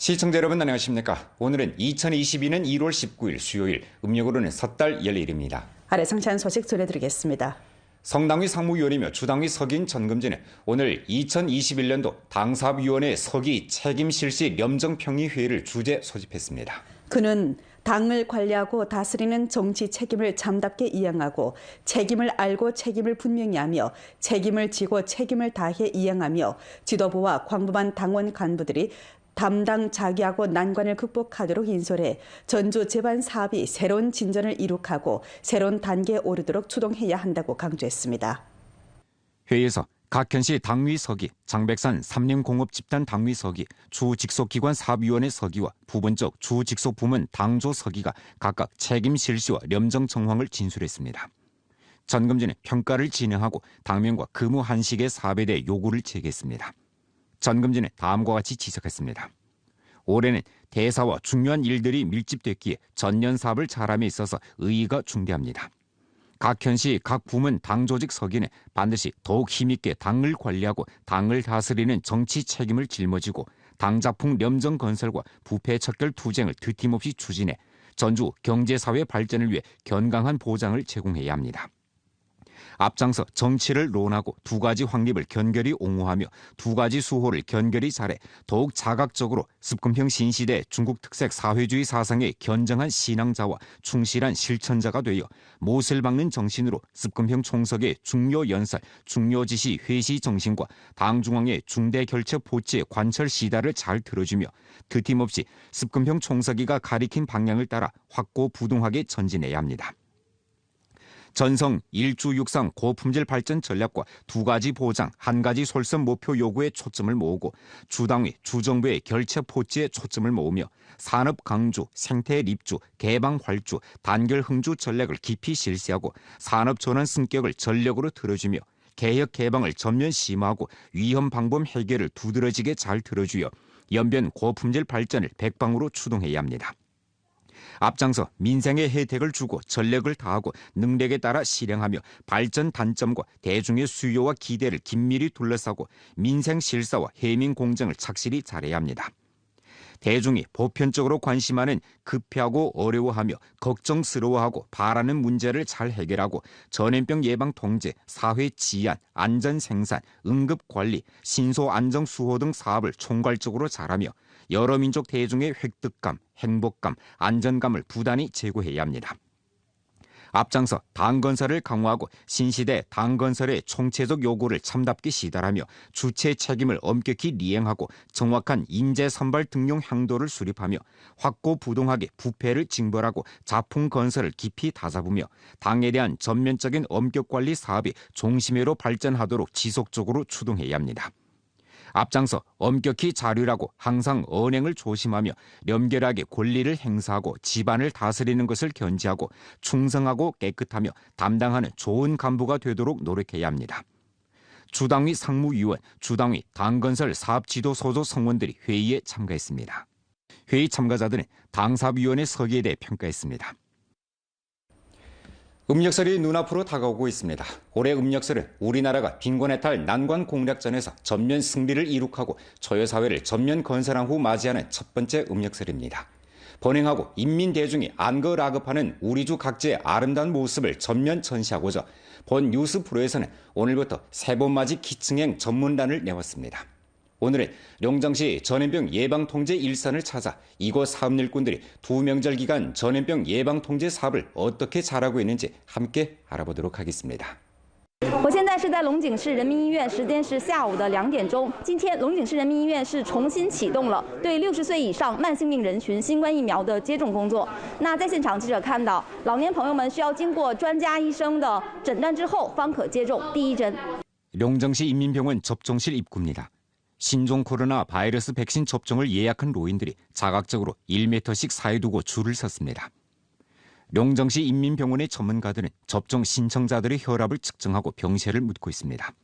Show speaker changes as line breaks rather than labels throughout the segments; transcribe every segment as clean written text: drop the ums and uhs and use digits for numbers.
시청자 여러분 안녕하십니까? 오늘은 2022년 1월 19일 수요일, 음력으로는 섣달 열일입니다.
아래 상세한 소식 전해드리겠습니다.
성당위 상무위원이며 주당위 서기인 전금진은 오늘 2021년도 당사업위원회 서기 책임 실시 렴정평의 회의를 주재 소집했습니다.
그는 당을 관리하고 다스리는 정치 책임을 참답게 이행하고 책임을 알고 책임을 분명히 하며 책임을 지고 책임을 다해 이행하며 지도부와 광범한 당원 간부들이 담당 자기하고 난관을 극복하도록 인솔해 전주 재반 사업이 새로운 진전을 이룩하고 새로운 단계에 오르도록 추동해야 한다고 강조했습니다.
회의에서 각현시 당위 서기, 장백산 삼림공업집단 당위 서기, 주직속기관 사업위원회 서기와 부분적 주직속부문 당조 서기가 각각 책임 실시와 렴정 정황을 진술했습니다. 전금진은 평가를 진행하고 당면과 근무 한식의 사업에 대해 요구를 제기했습니다. 전금진은 다음과 같이 지적했습니다. 올해는 대사와 중요한 일들이 밀집됐기에 전년 사업을 잘함에 있어서 의의가 중대합니다. 각 현시 각 부문 당 조직 서기는 반드시 더욱 힘있게 당을 관리하고 당을 다스리는 정치 책임을 짊어지고 당 작품 렴정 건설과 부패 척결 투쟁을 뒤팀없이 추진해 전주 경제사회 발전을 위해 견강한 보장을 제공해야 합니다. 앞장서 정치를 논하고 두 가지 확립을 견결히 옹호하며 두 가지 수호를 견결히 잘해 더욱 자각적으로 습금형 신시대 중국 특색 사회주의 사상의 견정한 신앙자와 충실한 실천자가 되어 못을 박는 정신으로 습금형 총석의 중요 연설, 중요 지시 회시 정신과 당 중앙의 중대 결체 포치의 관철 시다를 잘 들어주며 드팀없이 습금형 총서기가 가리킨 방향을 따라 확고부동하게 전진해야 합니다. 전성 일주육상 고품질 발전 전략과 두 가지 보장, 한 가지 솔선 목표 요구에 초점을 모으고 주당위, 주정부의 결체 포치에 초점을 모으며 산업 강주, 생태 립주, 개방 활주, 단결 흥주 전략을 깊이 실시하고 산업 전환 승격을 전력으로 들어주며 개혁 개방을 전면 심화하고 위험 방법 해결을 두드러지게 잘 들어주어 연변 고품질 발전을 백방으로 추동해야 합니다. 앞장서 민생의 혜택을 주고 전력을 다하고 능력에 따라 실행하며 발전 단점과 대중의 수요와 기대를 긴밀히 둘러싸고 민생 실사와 해민 공정을 착실히 잘해야 합니다. 대중이 보편적으로 관심하는 급해하고 어려워하며 걱정스러워하고 바라는 문제를 잘 해결하고 전염병 예방 통제, 사회 치안, 안전 생산, 응급 관리, 신소 안정 수호 등 사업을 총괄적으로 잘하며 여러 민족 대중의 획득감, 행복감, 안전감을 부단히 제고해야 합니다. 앞장서 당 건설을 강화하고 신시대 당 건설의 총체적 요구를 참답게 시달하며 주체 책임을 엄격히 리행하고 정확한 인재 선발 등용 향도를 수립하며 확고부동하게 부패를 징벌하고 자풍 건설을 깊이 다잡으며 당에 대한 전면적인 엄격 관리 사업이 종심회로 발전하도록 지속적으로 추동해야 합니다. 앞장서 엄격히 자율하고 항상 언행을 조심하며 염결하게 권리를 행사하고 집안을 다스리는 것을 견지하고 충성하고 깨끗하며 담당하는 좋은 간부가 되도록 노력해야 합니다. 주당위 상무위원, 주당위 당건설 사업지도소조 성원들이 회의에 참가했습니다. 회의 참가자들은 당사업위원회 서기에 대해 평가했습니다. 음력설이 눈앞으로 다가오고 있습니다. 올해 음력설은 우리나라가 빈곤해탈 난관 공략전에서 전면 승리를 이룩하고 초여사회를 전면 건설한 후 맞이하는 첫 번째 음력설입니다. 번행하고 인민대중이 안거라급하는 우리주 각지의 아름다운 모습을 전면 전시하고자 본 뉴스 프로에서는 오늘부터 세번맞이 기층행 전문란을 내왔습니다. 오늘은 용정시 전염병 예방통제 일선을 찾아 이곳 사업 일꾼들이 두 명절 기간 전염병 예방통제 사업을 어떻게 잘하고 있는지 함께 알아보도록 하겠습니다.
我现在是在龙井市人民医院，时间是下午的2点钟。今天龙井市人民医院是重新启动了对60岁以上慢性病人群新冠疫苗的接种工作。那在现场记者看到，老年朋友们需要经过专家医生的诊断之后，方可接种第一针。
용정시 인민병원 접종실 입구입니다. 신종 코로나 바이러스 백신 접종을 예약한 노인들이 자각적으로 1m씩 사이 두고 줄을 섰습니다. 용정시 인민병원의 전문가들은 접종 신청자들의 혈압을 측정하고 병세를 묻고 있습니다.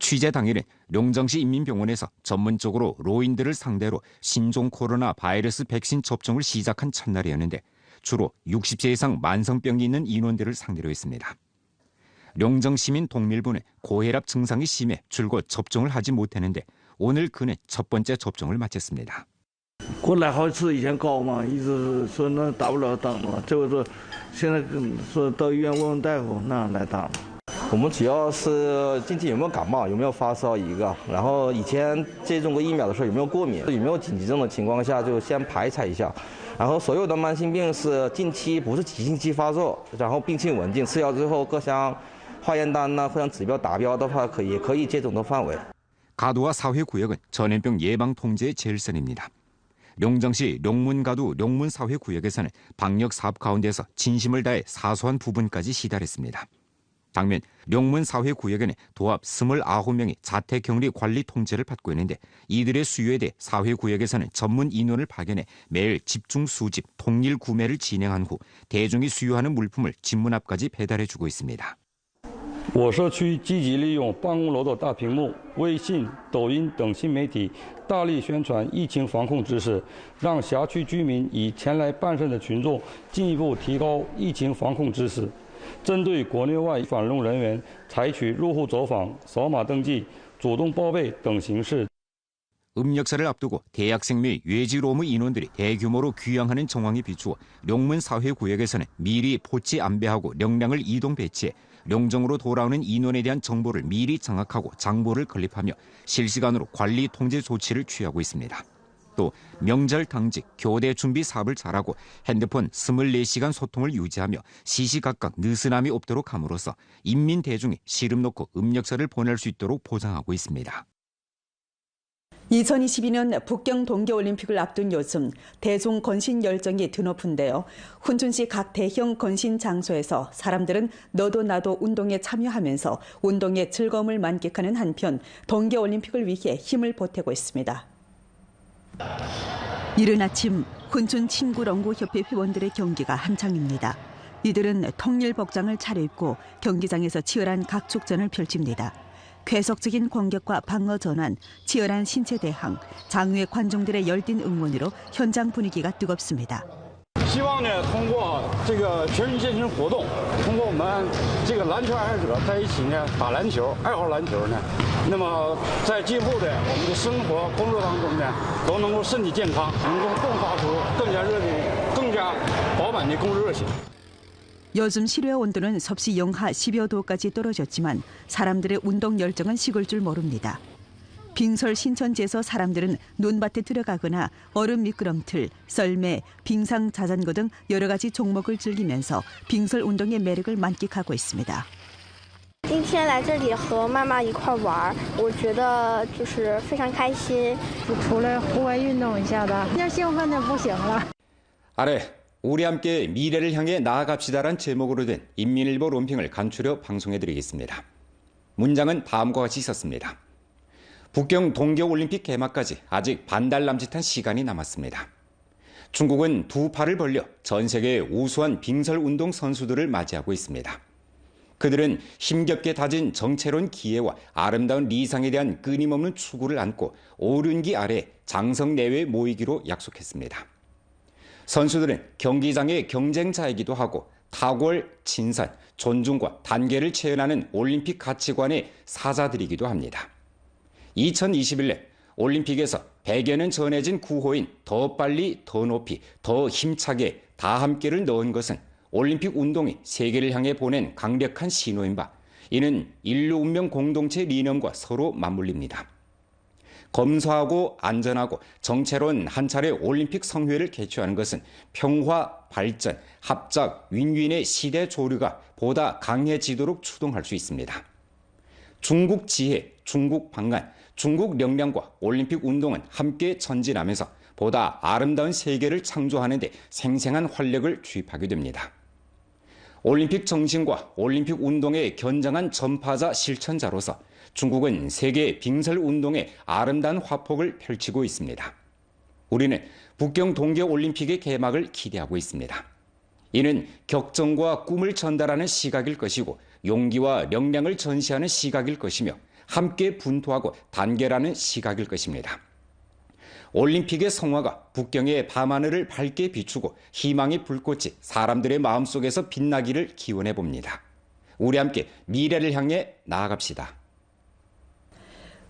취재 당일은 용정시 인민병원에서 전문적으로 노인들을 상대로 신종 코로나 바이러스 백신 접종을 시작한 첫날이었는데 주로 60세 이상 만성병이 있는 인원들을 상대로 했습니다. 용정시민 동밀부는 고혈압 증상이 심해 줄곧 접종을 하지 못했는데 오늘 그는 첫 번째 접종을 마쳤습니다.
我来好几次，以前高嘛，一直说那打不了档嘛，这回说现在说到医院问问大夫，那来打了。
我们主要是近期有没有感冒，有没有发烧一个，然后以前接种过疫苗的时候有没有过敏，有没有紧急症的情况下就先排查一下。然后所有的慢性病是近期不是急性期发作，然后病情稳定，吃药之后各项化验单各项指标达标的话，也可以接种的范围。
가두와 사회구역은 전염병 예방 통제의 제일선입니다. 용정시 룡문가두 룡문사회구역에서는 방역 사업 가운데서 진심을 다해 사소한 부분까지 시달했습니다. 당면 룡문사회구역에는 도합 29명이 자택격리 관리 통제를 받고 있는데 이들의 수요에 대해 사회구역에서는 전문 인원을 파견해 매일 집중 수집, 통일 구매를 진행한 후 대중이 수요하는 물품을 집문 앞까지 배달해주고 있습니다.
我社区积极利用办公楼的大屏幕、微信、抖音等新媒体，大力宣传疫情防控知识，让辖区居民与前来办事的群众进一步提高疫情防控知识。针对国内外返笼人员，采取入户走访、扫码登记、主动报备等形式。
음력설을 앞두고 대학생 및 외지로무 인원들이 대규모로 귀향하는 정황이 비추어 룡문사회구역에서는 미리 포치 안배하고 령량을 이동 배치해 룡정으로 돌아오는 인원에 대한 정보를 미리 장악하고 장보를 건립하며 실시간으로 관리 통제 조치를 취하고 있습니다. 또 명절 당직, 교대 준비 사업을 잘하고 핸드폰 24시간 소통을 유지하며 시시각각 느슨함이 없도록 함으로써 인민 대중이 시름 놓고 음력설을 보낼 수 있도록 보장하고 있습니다.
2022년 북경 동계올림픽을 앞둔 요즘 대중 건신 열정이 드높은데요. 훈춘시 각 대형 건신 장소에서 사람들은 너도 나도 운동에 참여하면서 운동의 즐거움을 만끽하는 한편 동계올림픽을 위해 힘을 보태고 있습니다. 이른 아침 훈춘 친구런구협회 회원들의 경기가 한창입니다. 이들은 통일 복장을 차려입고 경기장에서 치열한 각축전을 펼칩니다. 쾌속적인 공격과 방어 전환, 치열한 신체 대항, 장외 관중들의 열띤 응원으로 현장 분위기가 뜨겁습니다.
希望呢，通过这个全民健身活动，通过我们这个篮球爱好者在一起呢打篮球，爱好篮球呢，那么在今后的我们的生活工作当中呢，都能够身体健康，能够迸发出更加热烈、更加饱满的工作热情。
요즘 실외 온도는 섭씨 영하 10여 도까지 떨어졌지만 사람들의 운동 열정은 식을 줄 모릅니다. 빙설 신천지에서 사람들은 논밭에 들어가거나 얼음 미끄럼틀, 썰매, 빙상 자전거 등 여러 가지 종목을 즐기면서 빙설 운동의 매력을 만끽하고 있습니다.
今天来这里和妈妈一块玩，我觉得就是非常开心。
出来户外运动一下子，要兴奋的不行了。
아래 우리 함께 미래를 향해 나아갑시다란 제목으로 된 인민일보 론핑을 간추려 방송해드리겠습니다. 문장은 다음과 같이 있었습니다. 북경 동계올림픽 개막까지 아직 반달 남짓한 시간이 남았습니다. 중국은 두 팔을 벌려 전 세계의 우수한 빙설운동 선수들을 맞이하고 있습니다. 그들은 힘겹게 다진 정체론 기회와 아름다운 리상에 대한 끊임없는 추구를 안고 오륜기 아래 장성 내외에 모이기로 약속했습니다. 선수들은 경기장의 경쟁자이기도 하고 탁월, 친산, 존중과 단계를 체현하는 올림픽 가치관의 사자들이기도 합니다. 2021년 올림픽에서 100여 년 전해진 구호인 더 빨리, 더 높이, 더 힘차게 다 함께를 넣은 것은 올림픽 운동이 세계를 향해 보낸 강력한 신호인 바 이는 인류 운명 공동체 리념과 서로 맞물립니다. 검소하고 안전하고 정체론 한 차례 올림픽 성회를 개최하는 것은 평화, 발전, 합작, 윈윈의 시대 조류가 보다 강해지도록 추동할 수 있습니다. 중국 지혜, 중국 방안, 중국 역량과 올림픽 운동은 함께 전진하면서 보다 아름다운 세계를 창조하는 데 생생한 활력을 주입하게 됩니다. 올림픽 정신과 올림픽 운동의 견장한 전파자 실천자로서 중국은 세계 빙설 운동의 아름다운 화폭을 펼치고 있습니다. 우리는 북경 동계올림픽의 개막을 기대하고 있습니다. 이는 격정과 꿈을 전달하는 시각일 것이고 용기와 역량을 전시하는 시각일 것이며 함께 분투하고 단결하는 시각일 것입니다. 올림픽의 성화가 북경의 밤하늘을 밝게 비추고 희망의 불꽃이 사람들의 마음속에서 빛나기를 기원해 봅니다. 우리 함께 미래를 향해 나아갑시다.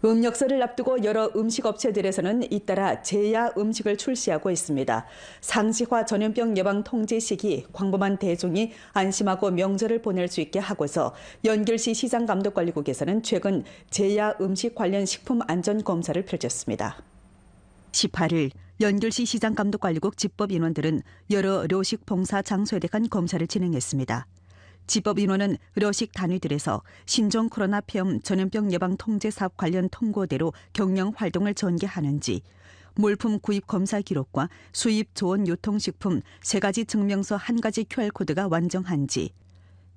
음력설을 앞두고 여러 음식업체들에서는 잇따라 제야 음식을 출시하고 있습니다. 상시화 전염병 예방 통제 시기 광범한 대중이 안심하고 명절을 보낼 수 있게 하고서 연결시 시장감독관리국에서는 최근 제야 음식 관련 식품 안전 검사를 펼쳤습니다. 18일 연결시 시장감독관리국 집법 인원들은 여러 료식 봉사 장소에 대한 검사를 진행했습니다. 집법 인원은 료식 단위들에서 신종 코로나 폐렴 전염병 예방 통제 사업 관련 통고대로 경영 활동을 전개하는지, 물품 구입 검사 기록과 수입 조언 유통식품 3가지 증명서 1가지 QR코드가 완정한지,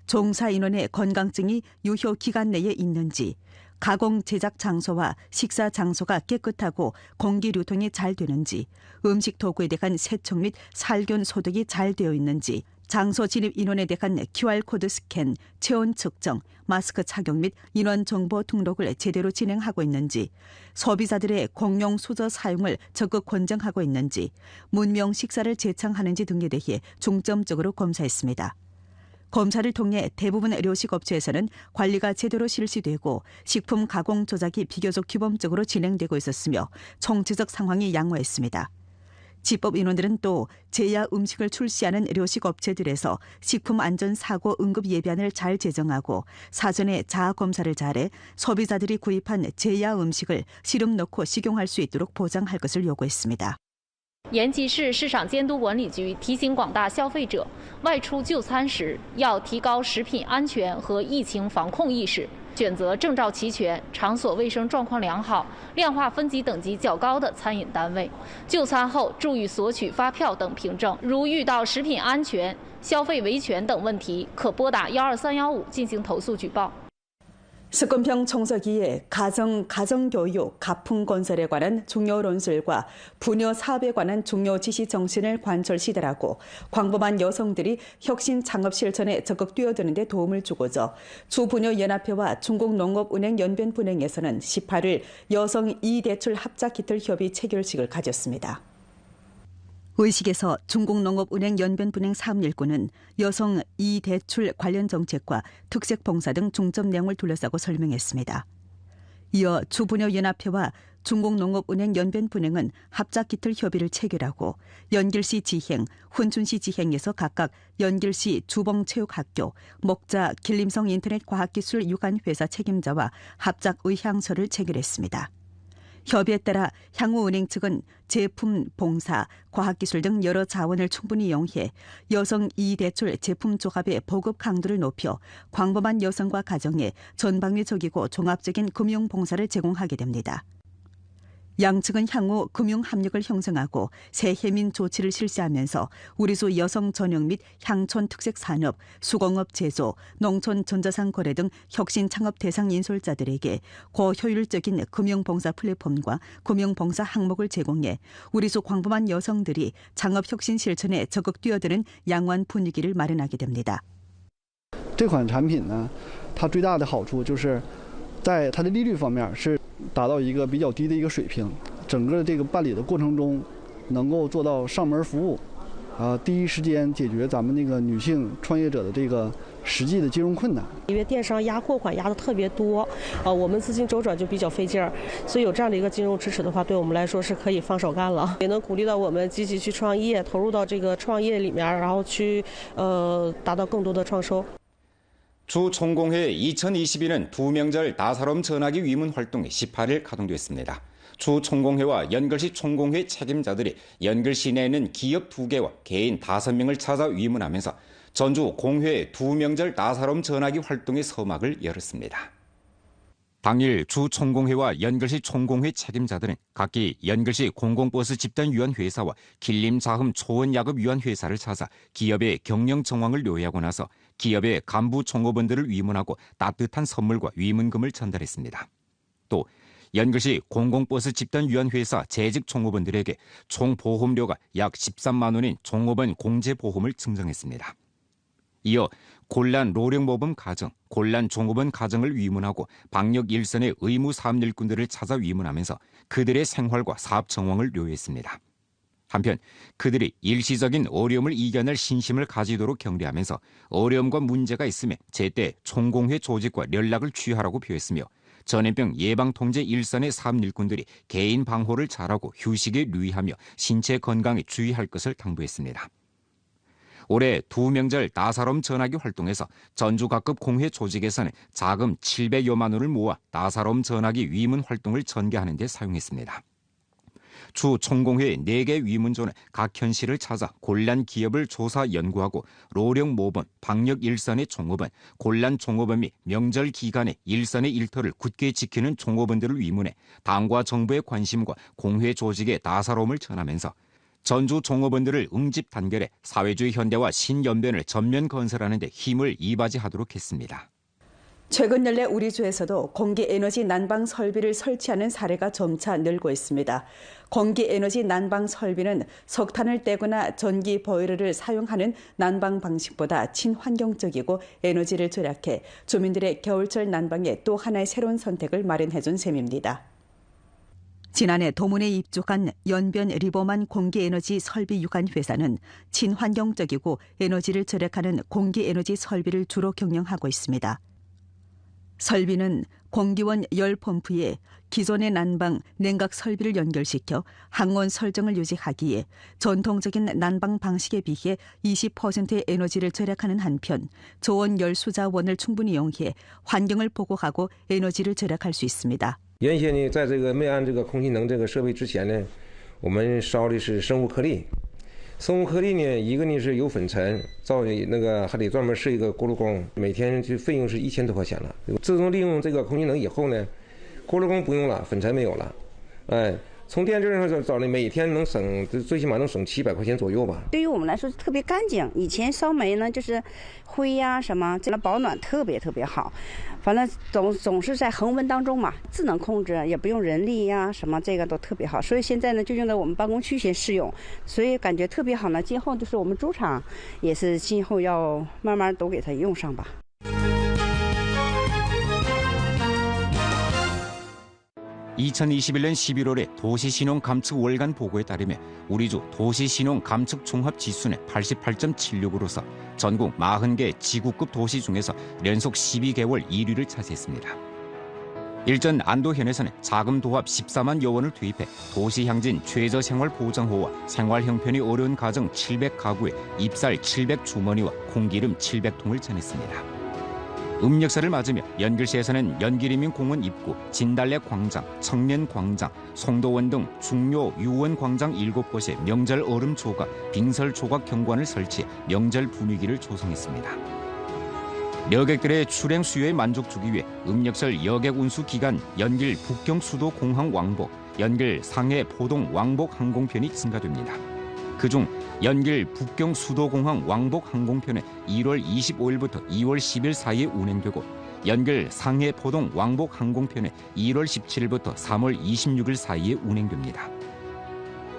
종사 인원의 건강증이 유효 기간 내에 있는지, 가공 제작 장소와 식사 장소가 깨끗하고 공기 유통이 잘 되는지, 음식 도구에 대한 세척 및 살균 소독이 잘 되어 있는지, 장소 진입 인원에 대한 QR코드 스캔, 체온 측정, 마스크 착용 및 인원 정보 등록을 제대로 진행하고 있는지, 소비자들의 공용 수저 사용을 적극 권장하고 있는지, 문명 식사를 제창하는지 등에 대해 중점적으로 검사했습니다. 검사를 통해 대부분 료식업체에서는 관리가 제대로 실시되고 식품 가공 조작이 비교적 규범적으로 진행되고 있었으며 총체적 상황이 양호했습니다. 집법 인원들은 또 제야 음식을 출시하는 료식업체들에서 식품 안전 사고 응급 예비안을 잘 제정하고 사전에 자아 검사를 잘해 소비자들이 구입한 제야 음식을 시름 넣고 식용할 수 있도록 보장할 것을 요구했습니다.
延吉市市场监督管理局提醒广大消费者，外出就餐时要提高食品安全和疫情防控意识，选择证照齐全、场所卫生状况良好、量化分级等级较高的餐饮单位。就餐后注意索取发票等凭证。如遇到食品安全、消费维权等问题，可拨打12315进行投诉举报。
석건평 총서기에 가정교육, 가풍건설에 관한 중요論술과 부녀 사업에 관한 중요 지시 정신을 관철시대라고 광범한 여성들이 혁신 창업 실천에 적극 뛰어드는 데 도움을 주고자 주부녀연합회와 중국농업은행연변분행에서는 18일 여성 이대출 합작기틀 협의 체결식을 가졌습니다. 의식에서 중국농업은행 연변분행 사업일꾼은 여성 이대출 관련 정책과 특색 봉사 등 중점 내용을 둘러싸고 설명했습니다. 이어 주부녀연합회와 중국농업은행 연변분행은 합작기틀 협의를 체결하고 연길시 지행, 훈춘시 지행에서 각각 연길시 주봉체육학교, 목자 길림성 인터넷과학기술 유관회사 책임자와 합작 의향서를 체결했습니다. 협의에 따라 향후 은행 측은 제품, 봉사, 과학기술 등 여러 자원을 충분히 이용해 여성 이대출 제품 조합의 보급 강도를 높여 광범한 여성과 가정에 전방위적이고 종합적인 금융 봉사를 제공하게 됩니다. 양측은 향후 금융 합력을 형성하고 새 해민 조치를 실시하면서 우리수 여성 전용 및 향촌 특색 산업, 수공업 제조, 농촌 전자상 거래 등 혁신 창업 대상 인솔자들에게 고효율적인 금융봉사 플랫폼과 금융봉사 항목을 제공해 우리수 광범한 여성들이 창업 혁신 실천에 적극 뛰어드는 양호한 분위기를 마련하게 됩니다.
这款产品呢，它最大的好处就是在它的利率方面是 达到一个比较低的一个水平，整个这个办理的过程中，能够做到上门服务，第一时间解决咱们那个女性创业者的这个实际的金融困难。
因为电商压货款压的特别多，我们资金周转就比较费劲儿，所以有这样的一个金融支持的话，对我们来说是可以放手干了，也能鼓励到我们积极去创业，投入到这个创业里面，然后去达到更多的创收。
주 총공회 2022년 두명절 나사롬 전하기 위문 활동이 18일 가동됐습니다. 주 총공회와 연결시 총공회 책임자들이 연결시 내에 있는 기업 2개와 개인 5명을 찾아 위문하면서 전주 공회 두명절 나사롬 전하기 활동의 서막을 열었습니다. 당일 주 총공회와 연결시 총공회 책임자들은 각기 연결시 공공버스 집단위원회사와 길림자흠 초원야급위원회사를 찾아 기업의 경영 정황을 요약하고 나서 기업의 간부 총업원들을 위문하고 따뜻한 선물과 위문금을 전달했습니다. 또 연결시 공공버스 집단위원회사 재직 총업원들에게 총 보험료가 약 13만 원인 종업원 공제보험을 증정했습니다. 이어 곤란 노령모범 가정, 곤란 종업원 가정을 위문하고 방역 일선의 의무 사업일꾼들을 찾아 위문하면서 그들의 생활과 사업 정황을 요했습니다. 한편 그들이 일시적인 어려움을 이겨낼 신심을 가지도록 격려하면서 어려움과 문제가 있으면 제때 총공회 조직과 연락을 취하라고 표했으며 전염병 예방 통제 일선의 사업 일꾼들이 개인 방호를 잘하고 휴식에 유의하며 신체 건강에 주의할 것을 당부했습니다. 올해 두 명절 나사롬 전하기 활동에서 전주 각급 공회 조직에서는 자금 700여만 원을 모아 나사롬 전하기 위문 활동을 전개하는 데 사용했습니다. 추 총공회 4개 위문조는 각 현시를 찾아 곤란 기업을 조사 연구하고 로령 모범, 방역 일선의 종업원, 곤란 종업원 및 명절 기간에 일선의 일터를 굳게 지키는 종업원들을 위문해 당과 정부의 관심과 공회 조직의 나사롬을 전하면서 전주 종업원들을 응집 단결해 사회주의 현대화 신연변을 전면 건설하는 데 힘을 이바지하도록 했습니다.
최근 연례 우리 주에서도 공기에너지 난방 설비를 설치하는 사례가 점차 늘고 있습니다. 공기에너지 난방 설비는 석탄을 떼거나 전기 보일러를 사용하는 난방 방식보다 친환경적이고 에너지를 절약해 주민들의 겨울철 난방에 또 하나의 새로운 선택을 마련해준 셈입니다. 지난해 도문에 입주한 연변 리버만 공기에너지 설비 유관 회사는 친환경적이고 에너지를 절약하는 공기에너지 설비를 주로 경영하고 있습니다. 설비는 공기원 열 펌프에 기존의 난방, 냉각 설비를 연결시켜 항온 설정을 유지하기에 전통적인 난방 방식에 비해 20%의 에너지를 절약하는 한편 저온 열 수자원을 충분히 이용해 환경을 보호하고 에너지를 절약할 수 있습니다.
原先呢，在这个没安这个空气能这个设备之前呢，我们烧的是生物颗粒。生物颗粒呢，一个呢是有粉尘，造那个还得专门设一个锅炉工，每天就费用是1000多块钱了。自从利用这个空气能以后呢，锅炉工不用了，粉尘没有了，哎。 从电这上找的，每天能省，最起码能省700块钱左右吧。
对于我们来说特别干净，以前烧煤呢就是灰呀什么，这个保暖特别好，反正总是在恒温当中嘛，智能控制也不用人力呀什么，这个都特别好。所以现在呢就用在我们办公区先试用，所以感觉特别好呢。今后就是我们猪场也是今后要慢慢都给它用上吧。
2021년 11월에 도시신용 감측 월간 보고에 따르면 우리 주 도시신용 감측 종합지수는 88.76으로서 전국 40개 지구급 도시 중에서 연속 12개월 1위를 차지했습니다. 일전 안도현에서는 자금 도합 14만여 원을 투입해 도시향진 최저생활보장호와 생활 형편이 어려운 가정 700가구에 잎살 700주머니와 콩기름 700통을 전했습니다. 음력설을 맞으며 연길시에서는 연길이민공원 입구, 진달래 광장, 청년 광장, 송도원 등 중요 유원 광장 7곳에 명절 얼음 조각, 빙설 조각 경관을 설치해 명절 분위기를 조성했습니다. 여객들의 출행 수요에 만족 주기 위해 음력설 여객 운수 기간 연길 북경 수도 공항 왕복, 연길 상해 포동 왕복 항공편이 증가됩니다. 그중 연길 북경 수도공항 왕복 항공편은 1월 25일부터 2월 10일 사이에 운행되고 연길 상해 포동 왕복 항공편은 2월 17일부터 3월 26일 사이에 운행됩니다.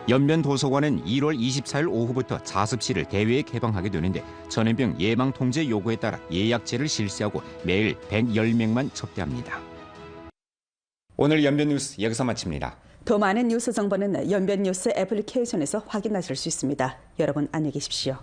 연변도서관은 1월 24일 오후부터 자습실을 대외에 개방하게 되는데 전염병 예방 통제 요구에 따라 예약제를 실시하고 매일 110명만 접대합니다. 오늘 연변뉴스 여기서 마칩니다.
더 많은 뉴스 정보는 연변뉴스 애플리케이션에서 확인하실 수 있습니다. 여러분 안녕히 계십시오.